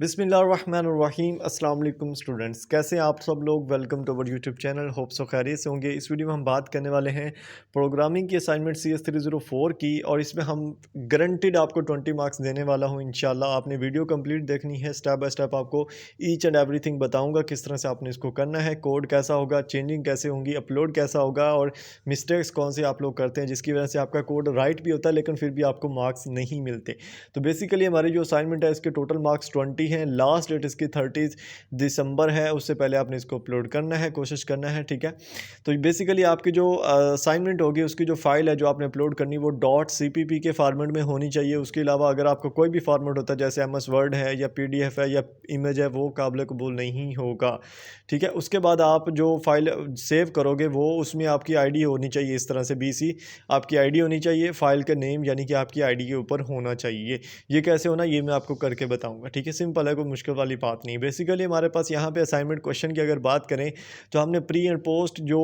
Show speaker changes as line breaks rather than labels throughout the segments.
बिस्मिल्लाहिर्रहमानिर्रहीम अस्सलाम वालेकुम स्टूडेंट्स, कैसे हैं आप सब लोग। Welcome to our YouTube channel. Hope so खैरियत से होंगे। इस वीडियो में हम बात करने वाले हैं प्रोग्रामिंग की असाइनमेंट CS 304 की, और इसमें हम गारंटीड आपको 20 मार्क्स देने वाला हूं इंशाल्लाह। आपने वीडियो कंप्लीट देखनी है, स्टेप बाय स्टेप आपको ईच एंड एवरीथिंग बताऊंगा किस तरह से आपने इसको करना है, कोड कैसा होगा, चेंजिंग कैसे होंगी, अपलोड कैसा होगा, और मिस्टेक्स कौन से आप लोग करते हैं जिसकी वजह से आपका कोड राइट भी होता है लेकिन फिर भी आपको मार्क्स नहीं मिलते। तो बेसिकली हमारी जो असाइनमेंट है इसके टोटल मार्क्स 20 हैं। लास्ट डेट इसकी 30 दिसंबर है, उससे पहले आपने इसको अपलोड करना है, कोशिश करना है, ठीक है। तो बेसिकली आपकी जो असाइनमेंट होगी उसकी जो फाइल है जो आपने अपलोड करनी वो .cpp के फॉर्मेट में होनी चाहिए। उसके अलावा अगर आपका कोई भी फॉर्मेट होता है जैसे MS वर्ड है या PDF है या इमेज है, वो काबिल कबूल नहीं होगा, ठीक है। उसके बाद आप जो फाइल सेव करोगे वो उसमें आपकी ID होनी चाहिए, इस तरह से BC आपकी ID होनी चाहिए, फाइल का नेम यानी कि आपकी ID के ऊपर होना चाहिए। ये कैसे होना ये मैं आपको करके बताऊंगा, ठीक है। सिंपल है, कोई मुश्किल वाली बात नहीं। बेसिकली हमारे पास यहाँ पे असाइनमेंट क्वेश्चन की अगर बात करें तो हमने प्री एंड पोस्ट जो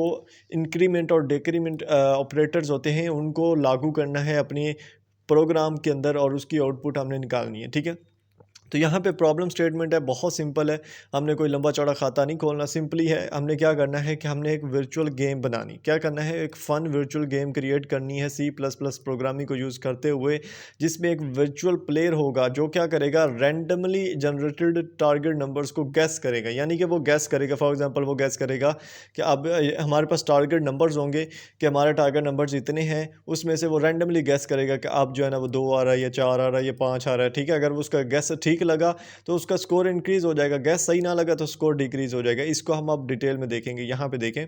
इंक्रीमेंट और डिक्रीमेंट ऑपरेटर्स होते हैं उनको लागू करना है अपने प्रोग्राम के अंदर, और उसकी आउटपुट हमने निकालनी है, ठीक है। तो यहाँ पे प्रॉब्लम स्टेटमेंट है, बहुत सिंपल है। हमने कोई लंबा चौड़ा खाता नहीं खोलना, सिंपली है। हमने क्या करना है कि हमने एक वर्चुअल गेम बनानी, क्या करना है, एक फ़न वर्चुअल गेम क्रिएट करनी है C++ प्रोग्रामिंग को यूज़ करते हुए, जिसमें एक वर्चुअल प्लेयर होगा जो क्या करेगा, रैंडमली जनरेटेड टारगेट नंबर्स को गैस करेगा। यानी कि वो गैस करेगा, फॉर एग्जांपल वो गैस करेगा कि अब हमारे पास टारगेट नंबर्स होंगे कि हमारे टारगेट नंबर्स इतने हैं, उसमें से वो रैंडमली गैस करेगा कि अब जो है ना वो 2 आ रहा है या 4 आ रहा है या 5 आ रहा है, ठीक है। अगर वो उसका गैस ठीक लगा तो उसका स्कोर इंक्रीज हो जाएगा, गैस सही ना लगा तो स्कोर डिक्रीज हो जाएगा। इसको हम अब डिटेल में देखेंगे। यहाँ पे देखें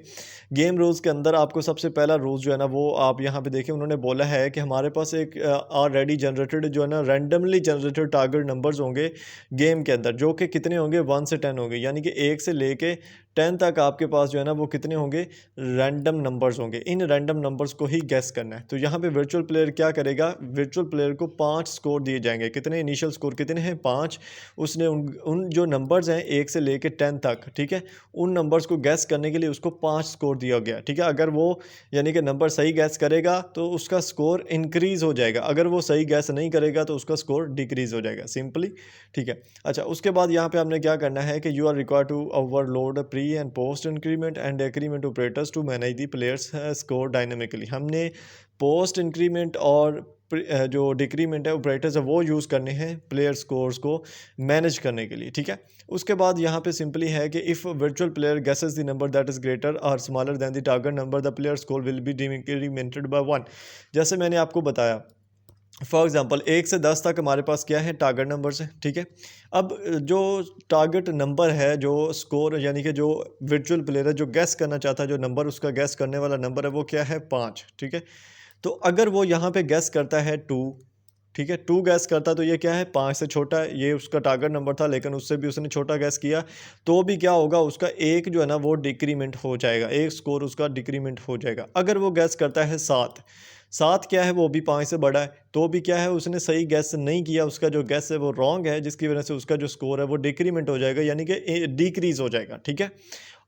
गेम रूल्स के अंदर आपको सबसे पहला रूल जो है ना वो आप यहाँ पे देखें, उन्होंने बोला है कि हमारे पास एक ऑलरेडी जनरेटेड जो है ना रैंडमली जनरेटेड टारगेट नंबर्स होंगे गेम के अंदर, जो कि कितने होंगे 1 से 10 होंगे, यानी कि 1 से लेके 10 तक आपके पास जो है ना वो कितने होंगे, रैंडम नंबर्स होंगे। इन रैंडम नंबर्स को ही गैस करना है। तो यहाँ पे वर्चुअल प्लेयर क्या करेगा, वर्चुअल प्लेयर को 5 स्कोर दिए जाएंगे। कितने इनिशियल स्कोर कितने हैं, 5। उसने उन जो नंबर्स हैं 1 से लेके 10 तक, ठीक है, उन नंबर्स को गैस करने के लिए उसको 5 स्कोर दिया गया, ठीक है। अगर वो यानी कि नंबर सही गैस करेगा तो उसका स्कोर इंक्रीज हो जाएगा, अगर वो सही गैस नहीं करेगा तो उसका स्कोर डिक्रीज हो जाएगा, सिंपली, ठीक है। अच्छा, उसके बाद यहाँ पे हमने क्या करना है कि you are required to overload pre and post increment and decrement operators to manage the players score dynamically. हमने पोस्ट इंक्रीमेंट और जो डिक्रीमेंट है ऑपरेटर्स है वो यूज़ करने हैं प्लेयर स्कोर्स को मैनेज करने के लिए, ठीक है। उसके बाद यहाँ पे सिंपली है कि if virtual player guesses the number that is greater और smaller than the target number the player score will be decremented by 1। जैसे मैंने आपको बताया, फॉर एग्जांपल 1 से 10 तक हमारे पास क्या है, टारगेट नंबर्स है, ठीक है। अब जो टारगेट नंबर है, जो स्कोर यानी कि जो वर्चुअल प्लेयर है जो गैस करना चाहता है, जो नंबर उसका गैस करने वाला नंबर है वो क्या है, 5, ठीक है। तो अगर वो यहाँ पे गैस करता है 2, ठीक है, 2 गैस करता तो ये क्या है, 5 से छोटा है। ये उसका टारगेट नंबर था लेकिन उससे भी उसने छोटा गैस किया, तो भी क्या होगा, उसका एक जो है ना वो डिक्रीमेंट हो जाएगा, एक स्कोर उसका डिक्रीमेंट हो जाएगा। अगर वो गैस करता है 7, 7 क्या है, वो भी 5 से बड़ा है, तो भी क्या है, उसने सही गैस नहीं किया, उसका जो गैस है वो रॉन्ग है, जिसकी वजह से उसका जो स्कोर है वो डिक्रीमेंट हो जाएगा, यानी कि डिक्रीज हो जाएगा, ठीक है।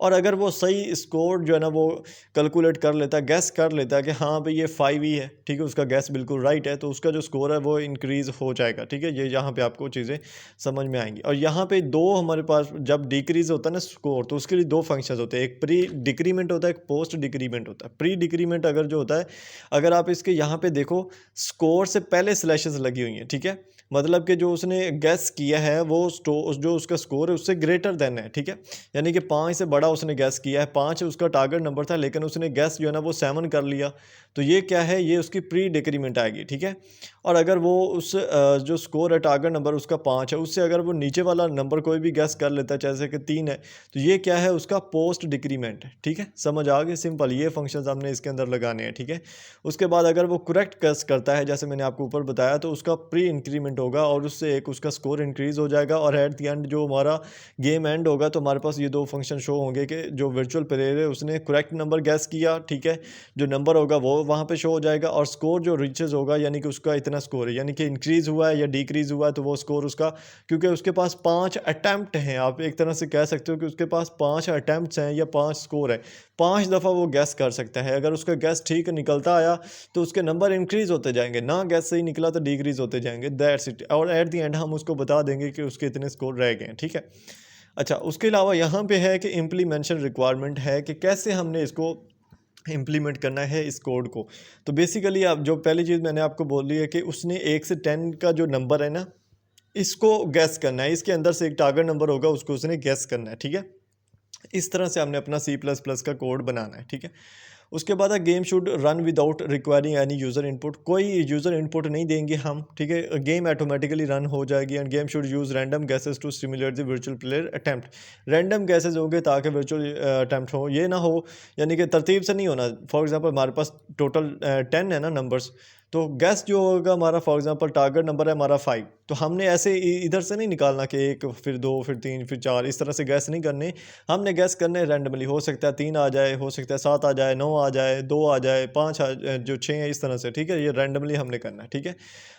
और अगर वो सही स्कोर जो है ना वो कैलकुलेट कर लेता है, गैस कर लेता है कि हाँ भाई ये 5 ही है, ठीक है, उसका गैस बिल्कुल राइट है, तो उसका जो स्कोर है वो इंक्रीज़ हो जाएगा, ठीक है। ये यहाँ पे आपको चीज़ें समझ में आएंगी। और यहाँ पे दो हमारे पास जब डिक्रीज़ होता है ना स्कोर, तो उसके लिए 2 फंक्शंस होते हैं, एक प्री डिक्रीमेंट होता है, एक पोस्ट डिक्रीमेंट होता है। प्री डिक्रीमेंट अगर जो होता है, अगर आप इसके यहाँ पे देखो स्कोर से पहले स्लैशेस लगी हुई हैं, ठीक है, मतलब कि जो उसने गैस किया है वो जो उसका स्कोर है उससे ग्रेटर देन है, ठीक है। यानी कि 5 से बड़ा उसने गैस किया है, 5 उसका टारगेट नंबर था लेकिन उसने गैस जो है ना वो 7 कर लिया, तो ये क्या है, ये उसकी प्री डिक्रीमेंट आएगी, ठीक है। और अगर वो उस जो स्कोर है टारगेट नंबर उसका 5 है, उससे अगर वो नीचे वाला नंबर कोई भी गैस कर लेता है जैसे कि 3 है, तो ये क्या है, उसका पोस्ट डिक्रीमेंट है, ठीक है। समझ आ गई, सिंपल, ये फंक्शंस हमने इसके अंदर लगाने हैं, ठीक है। उसके बाद अगर वो करेक्ट गैस करता है जैसे मैंने आपको ऊपर बताया, तो उसका प्री इंक्रीमेंट होगा और उससे एक उसका स्कोर इंक्रीज हो जाएगा, और एट द एंड जो हमारा गेम एंड होगा तो हमारे पास ये 2 फंक्शन शो होंगे कि जो वर्चुअल प्लेयर है उसने करेक्ट नंबर गैस किया, ठीक है, जो नंबर होगा वो वहाँ पे शो हो जाएगा, और स्कोर जो रीचेज होगा यानी कि उसका इतना स्कोर है, यानी कि इंक्रीज हुआ है या डिक्रीज हुआ है, तो वो स्कोर उसका, क्योंकि उसके पास 5 अटैम्प्ट हैं, आप एक तरह से कह सकते हो कि उसके पास 5 अटैम्प्ट्स हैं या 5 स्कोर है, 5 दफ़ा वो गैस कर सकता है। अगर उसका गैस ठीक निकलता आया तो उसके नंबर इंक्रीज होते जाएंगे, ना गैस सही निकला तो डिक्रीज होते जाएंगे, दैट्स कैपेसिटी, और एट द एंड हम उसको बता देंगे कि उसके इतने स्कोर रह गए हैं, ठीक है। अच्छा, उसके अलावा यहाँ पे है कि इम्प्लीमेंशन रिक्वायरमेंट है कि कैसे हमने इसको इम्प्लीमेंट करना है इस कोड को। तो बेसिकली आप जो पहली चीज़ मैंने आपको बोली है कि उसने 1 से 10 का जो नंबर है ना, इसको गैस करना है, इसके अंदर से एक टारगेट नंबर होगा, उसको उसने गैस करना है, ठीक है। इस तरह से हमने अपना C++ का कोड बनाना है, ठीक है। उसके बाद game should run without requiring any user input, कोई यूज़र इनपुट नहीं देंगे हम, ठीक है। गेम ऑटोमेटिकली रन हो जाएगी। And game should use random guesses to stimulate the virtual player attempt, random guesses होंगे ताकि वर्चुअल अटैम्प्ट हो, ये ना हो यानी कि तरतीब से नहीं होना। फॉर एग्जांपल हमारे पास टोटल 10 है ना नंबर्स, तो गैस जो होगा हमारा, फॉर एग्जांपल टारगेट नंबर है हमारा 5, तो हमने ऐसे इधर से नहीं निकालना कि 1 फिर 2 फिर 3 फिर 4, इस तरह से गैस नहीं करने। हमने गैस करने रैंडमली, हो सकता है 3 आ जाए, हो सकता है 7 आ जाए, 9 आ जाए, 2 आ जाए, 5 जो 6 है, इस तरह से, ठीक है। ये रैंडमली हमने करना है, ठीक है।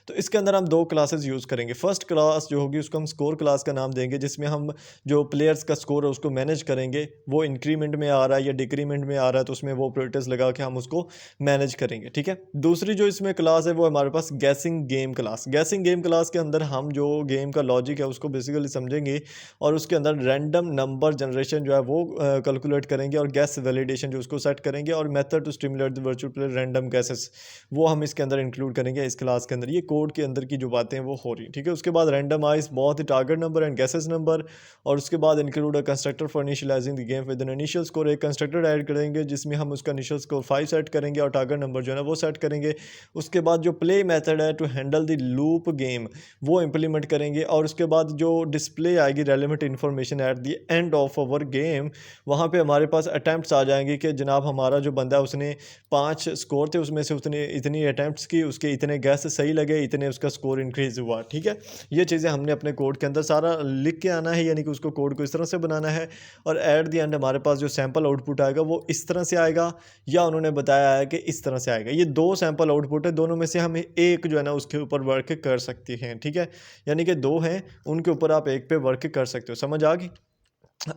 तो इसके अंदर हम 2 क्लासेस यूज़ करेंगे। फर्स्ट क्लास जो होगी उसको हम स्कोर क्लास का नाम देंगे, जिसमें हम जो प्लेयर्स का स्कोर है उसको मैनेज करेंगे, वो इंक्रीमेंट में आ रहा है या डिक्रीमेंट में आ रहा है, तो उसमें वो ऑपरेटर्स लगा के हम उसको मैनेज करेंगे, ठीक है। दूसरी जो इसमें क्लास है वो हमारे पास guessing game class. Guessing game class के अंदर हम जो गेम का लॉजिक है उसको बेसिकली समझेंगे, और उसके अंदर रैंडम नंबर जनरेशन जो है वो कैलकुलेट करेंगे, और गैस वैलिडेशन जो उसको सेट करेंगे, और method to stimulate the virtual player random guesses, वो हम इसके अंदर इंक्लूड करेंगे इस क्लास के अंदर। ये कोड के अंदर की जो बातें हैं वो हो रही, ठीक है। उसके बाद रैंडमाइज बहुत ही target number and guesses number, और उसके बाद include a constructor for initializing the game with an initial score, एक कंस्ट्रक्टर ऐड करेंगे जिसमें हम उसका इनिशियल स्कोर 5 सेट करेंगे और टारगेट नंबर जो है ना वो सेट करेंगे। उसके बाद जो प्ले मेथड है to handle the loop game, वो इंप्लीमेंट करेंगे, और उसके बाद जो डिस्प्ले आएगी relevant information at the end of our game, वहाँ पे हमारे पास अटैम्प्ट्स आ जाएंगे कि जनाब हमारा जो बंदा है उसने 5 स्कोर थे, उसमें से उसने इतनी अटैम्प्ट्स की, उसके इतने गैस सही लगे, इतने उसका स्कोर इंक्रीज़ हुआ, ठीक है। ये चीज़ें हमने अपने कोड के अंदर सारा लिख के आना है, यानी कि उसको कोड को इस तरह से बनाना है, और एट द एंड हमारे पास जो सैम्पल आउटपुट आएगा वो इस तरह से आएगा, या उन्होंने बताया है कि इस तरह से आएगा। ये 2 सैम्पल आउटपुट है, दोनों में से हम एक जो है ना उसके ऊपर वर्क कर सकते हैं, ठीक है। यानी कि 2 हैं, उनके ऊपर आप एक पे वर्क कर सकते हो। समझ आ गई?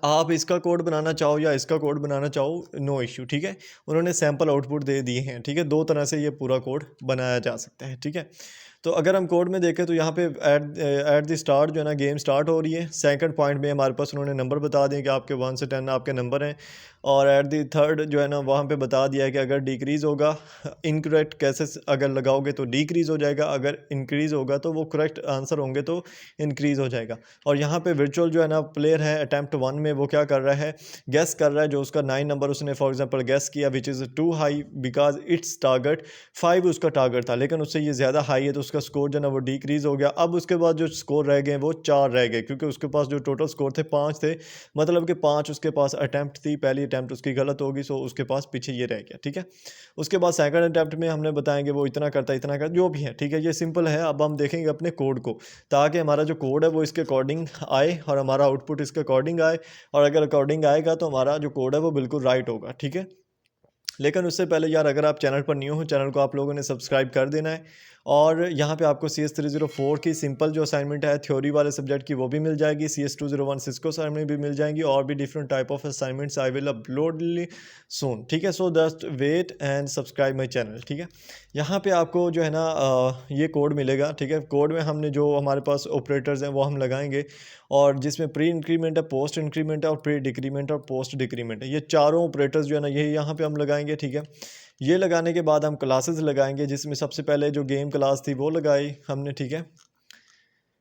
आप इसका कोड बनाना चाहो या इसका कोड बनाना चाहो, नो इश्यू, ठीक है। उन्होंने सैम्पल आउटपुट दे दिए हैं, ठीक है। 2 तरह से ये पूरा कोड बनाया जा सकता है, ठीक है। तो अगर हम कोड में देखें तो यहाँ पे एट द स्टार्ट जो है ना गेम स्टार्ट हो रही है। सेकंड पॉइंट में हमारे पास उन्होंने नंबर बता दिए कि आपके 1 से 10 आपके नंबर हैं, और एट द थर्ड जो है ना वहाँ पे बता दिया है कि अगर डिक्रीज़ होगा, इनकरेक्ट कैसेस अगर लगाओगे तो डिक्रीज़ हो जाएगा, अगर इंक्रीज़ होगा तो वो करेक्ट आंसर होंगे तो इंक्रीज़ हो जाएगा। और यहाँ पे वर्चुअल जो है ना प्लेयर है अटैम्प्ट 1 में, वो क्या कर रहा है, गेस कर रहा है, जो उसका 9 नंबर उसने फॉर एग्जांपल गेस किया which is too high because its target 5 उसका टारगेट था, लेकिन उससे ये ज़्यादा हाई है तो उसका स्कोर जो है ना वो डिक्रीज़ हो गया। अब उसके बाद जो स्कोर रह गए वो 4 रह गए, क्योंकि उसके पास जो टोटल स्कोर थे 5 थे, मतलब कि 5 उसके पास अटैम्प्ट थी, पहली अटैम्प्ट उसकी गलत होगी, सो उसके पास पीछे ये रह गया, ठीक है। उसके बाद सेकंड अटैम्प्ट में हमने बताएंगे वो इतना करता इतना करता जो भी है, ठीक है। ये सिंपल है। अब हम देखेंगे अपने कोड को, ताकि हमारा जो कोड है वो इसके अकॉर्डिंग आए और हमारा आउटपुट इसके अकॉर्डिंग आए, और अगर अकॉर्डिंग आएगा तो हमारा जो कोड है वो बिल्कुल राइट होगा, ठीक है। लेकिन उससे पहले यार, अगर आप चैनल पर न्यू हो, चैनल को आप लोगों ने सब्सक्राइब कर देना है, और यहाँ पे आपको CS304 की सिंपल जो असाइनमेंट है थ्योरी वाले सब्जेक्ट की वो भी मिल जाएगी, CS201 सिस्को असाइनमेंट भी मिल जाएंगी, और भी different type of assignments I will upload soon, ठीक है। So just wait and subscribe my channel, ठीक है। यहाँ पे आपको जो है ना ये कोड मिलेगा, ठीक है। कोड में हमने जो हमारे पास ऑपरेटर्स हैं वो हम लगाएंगे, और जिसमें प्री इंक्रीमेंट है, पोस्ट इंक्रीमेंट है, और प्री डिक्रीमेंट और पोस्ट डिक्रीमेंट है। ये चारों ऑपरेटर्स जो है ना ये यहाँ पे हम लगाएंगे, ठीक है। ये लगाने के बाद हम क्लासेस लगाएंगे, जिसमें सबसे पहले जो गेम क्लास थी वो लगाई हमने, ठीक है।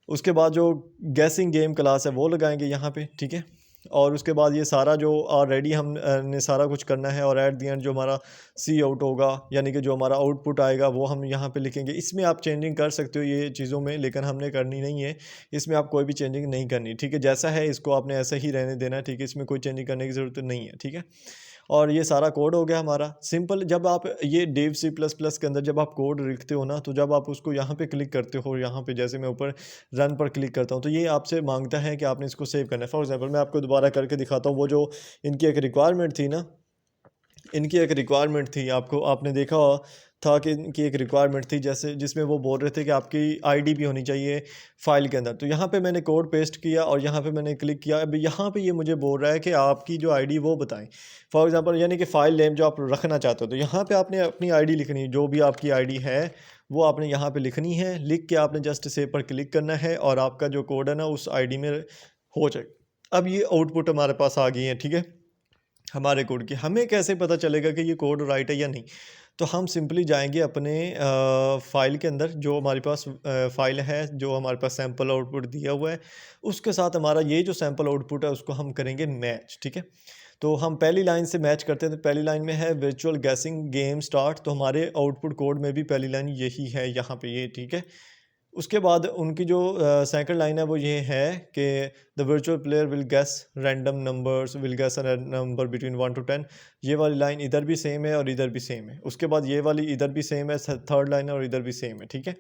उसके बाद जो गैसिंग गेम क्लास है वो लगाएंगे यहाँ पे, ठीक है। और उसके बाद ये सारा जो ऑलरेडी हम ने सारा कुछ करना है, और एट दी एंड जो हमारा सी आउट होगा, यानी कि जो हमारा आउटपुट आएगा वो हम यहाँ पे लिखेंगे। इसमें आप चेंजिंग कर सकते हो ये चीज़ों में, लेकिन हमने करनी नहीं है। इसमें आप कोई भी चेंजिंग नहीं करनी, ठीक है। जैसा है इसको आपने ऐसा ही रहने देना है, ठीक है। इसमें कोई चेंजिंग करने की ज़रूरत नहीं है, ठीक है। और ये सारा कोड हो गया हमारा सिंपल। जब आप ये डेव C++ के अंदर जब आप कोड लिखते हो ना, तो जब आप उसको यहाँ पे क्लिक करते हो, यहाँ पे जैसे मैं ऊपर रन पर क्लिक करता हूँ, तो ये आपसे मांगता है कि आपने इसको सेव करना है। फॉर एग्जांपल मैं आपको दोबारा करके दिखाता हूँ, वो जो इनकी एक रिक्वायरमेंट थी ना, इनकी एक रिक्वायरमेंट थी, आपको आपने देखा था कि इनकी एक रिक्वायरमेंट थी, जैसे जिसमें वो बोल रहे थे कि आपकी आईडी भी होनी चाहिए फ़ाइल के अंदर। तो यहाँ पे मैंने कोड पेस्ट किया और यहाँ पे मैंने क्लिक किया। अब यहाँ पे ये मुझे बोल रहा है कि आपकी जो आईडी वो बताएं। फॉर एग्जांपल यानी कि फ़ाइल नेम जो आप रखना चाहते हो, तो यहाँ पे आपने अपनी आईडी लिखनी है, जो भी आपकी आईडी है वो आपने यहाँ पे लिखनी है। लिख के आपने जस्ट सेव पर क्लिक करना है और आपका जो कोड है ना उस आईडी में हो जाएगा। अब ये आउटपुट हमारे पास आ गई है, ठीक है, हमारे कोड की। हमें कैसे पता चलेगा कि ये कोड राइट है या नहीं? तो हम सिंपली जाएंगे अपने फ़ाइल के अंदर, जो हमारे पास फ़ाइल है, जो हमारे पास सैम्पल आउटपुट दिया हुआ है, उसके साथ हमारा ये जो सैम्पल आउटपुट है उसको हम करेंगे मैच, ठीक है। तो हम पहली लाइन से मैच करते हैं। तो पहली लाइन में है वर्चुअल गैसिंग गेम स्टार्ट, तो हमारे आउटपुट कोड में भी पहली लाइन यही है यहाँ पे, ये ठीक है। उसके बाद उनकी जो सेकंड लाइन है वो ये है कि the virtual player will guess random numbers, will guess a number between 1 to 10। ये वाली लाइन इधर भी सेम है और इधर भी सेम है। उसके बाद ये वाली इधर भी सेम है, थर्ड लाइन है, और इधर भी सेम है, ठीक है।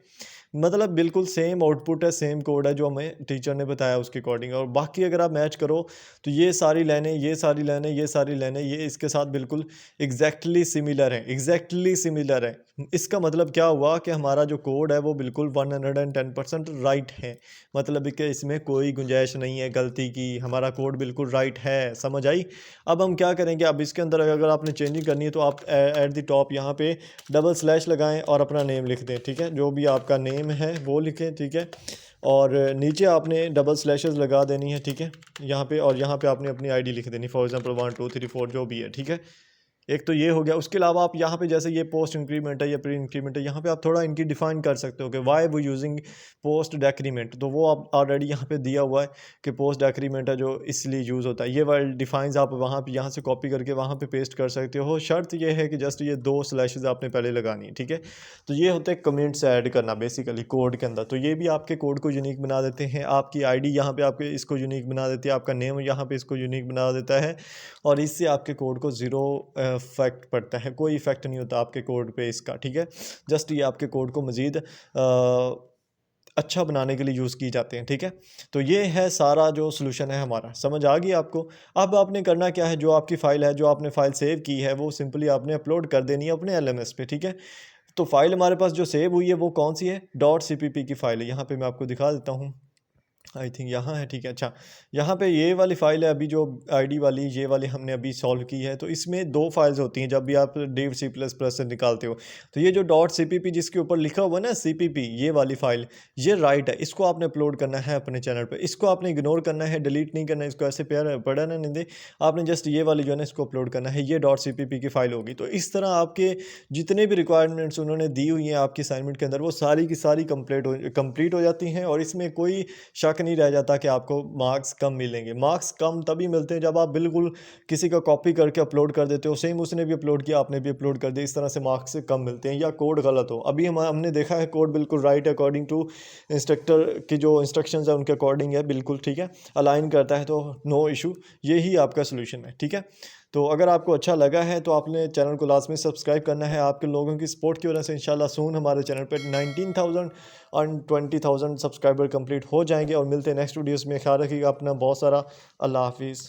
मतलब बिल्कुल सेम आउटपुट है, सेम कोड है जो हमें टीचर ने बताया उसके अकॉर्डिंग। और बाकी अगर आप मैच करो तो ये सारी लाइनें, ये सारी लाइनें, ये सारी लाइनें ये इसके साथ बिल्कुल एग्जैक्टली सिमिलर है, एग्जैक्टली सिमिलर है। इसका मतलब क्या हुआ कि हमारा जो कोड है वो बिल्कुल 110% राइट है। मतलब कि इसमें कोई गुंजाइश नहीं है गलती की, हमारा कोड बिल्कुल राइट है। समझ आई? अब हम क्या करेंगे, अब इसके अंदर अगर आपने चेंजिंग करनी है तो आप एट द टॉप यहाँ पे डबल स्लैश लगाएं और अपना नेम लिख दें, ठीक है, जो भी आपका नेम है वो लिखें, ठीक है। और नीचे आपने डबल स्लैशेस लगा देनी है, ठीक है, यहाँ पे। और यहाँ पे आपने अपनी आईडी लिख देनी, फॉर एग्जांपल 1 2 3 4 जो भी है, ठीक है। एक तो ये हो गया। उसके अलावा आप यहाँ पे जैसे ये पोस्ट इंक्रीमेंट है या प्री इंक्रीमेंट है, यहाँ पे आप थोड़ा इनकी डिफाइन कर सकते हो कि वाई वो यूजिंग पोस्ट डेक्रीमेंट। तो वो आप ऑलरेडी यहाँ पे दिया हुआ है कि पोस्ट डेक्रीमेंट है जो इसलिए यूज़ होता है। ये वाले डिफाइंस आप वहाँ पे यहाँ से कॉपी करके वहाँ पे पेस्ट कर सकते हो। शर्त ये है कि जस्ट ये 2 स्लैशेस आपने पहले लगानी है, ठीक है। तो ये होते हैं कमेंट्स ऐड करना बेसिकली कोड के अंदर। तो ये भी आपके कोड को यूनिक बना देते हैं। आपकी आईडी यहाँ पे आपके इसको यूनिक बना देती है, आपका नेम यहाँ पे इसको यूनिक बना देता है, और इससे आपके कोड को ज़ीरो इफेक्ट पड़ता है, कोई इफेक्ट नहीं होता आपके कोड पे इसका, ठीक है। जस्ट ये आपके कोड को मज़ीद अच्छा बनाने के लिए यूज़ की जाते हैं, ठीक है। तो ये है सारा जो सोल्यूशन है हमारा, समझ आ गई आपको? अब आपने करना क्या है, जो आपकी फ़ाइल है, जो आपने फ़ाइल सेव की है, वो सिंपली आपने अपलोड कर देनी है अपने LMS पे, ठीक है। तो फ़ाइल हमारे पास जो सेव हुई है वो कौन सी है? .cpp की फ़ाइल है। यहाँ पे मैं आपको दिखा देता हूँ, आई थिंक यहाँ है, ठीक है। अच्छा, यहाँ पे ये वाली फ़ाइल है, अभी जो आईडी वाली ये वाली हमने अभी सॉल्व की है। तो इसमें 2 फाइल्स होती हैं जब भी आप div C++ से निकालते हो। तो ये जो .cpp जिसके ऊपर लिखा हुआ है ना cpp, ये वाली फ़ाइल, ये राइट है। इसको आपने अपलोड करना है अपने चैनल पे। इसको आपने इग्नोर करना है, डिलीट नहीं करना है, इसको ऐसे पड़ा नहीं दे। आपने जस्ट ये वाली जो है ना इसको अपलोड करना है, ये .cpp की फ़ाइल होगी। तो इस तरह आपके जितने भी रिक्वायरमेंट्स उन्होंने दी हुई हैं आपकी असाइनमेंट के अंदर, वो सारी की सारी कंप्लीट हो जाती हैं, और इसमें कोई शक नहीं रह जाता कि आपको मार्क्स कम मिलेंगे। मार्क्स कम तभी मिलते हैं जब आप बिल्कुल किसी का कॉपी करके अपलोड कर देते हो, सेम उसने भी अपलोड किया आपने भी अपलोड कर दिया, इस तरह से मार्क्स कम मिलते हैं, या कोड गलत हो। अभी हमने देखा है कोड बिल्कुल राइट है, अकॉर्डिंग टू इंस्ट्रक्टर की जो इंस्ट्रक्शंस है उनके अकॉर्डिंग है, बिल्कुल ठीक है, अलाइन करता है, तो नो इशू। यही आपका सोल्यूशन है, ठीक है। तो अगर आपको अच्छा लगा है तो आपने चैनल को लाजमी सब्सक्राइब करना है। आपके लोगों की सपोर्ट की वजह से इंशाल्लाह सून हमारे चैनल पर 19,000 और 20,000 सब्सक्राइबर कंप्लीट हो जाएंगे। और मिलते हैं नेक्स्ट वीडियोस में। ख्याल रखिएगा अपना बहुत सारा। अल्लाह हाफिज़।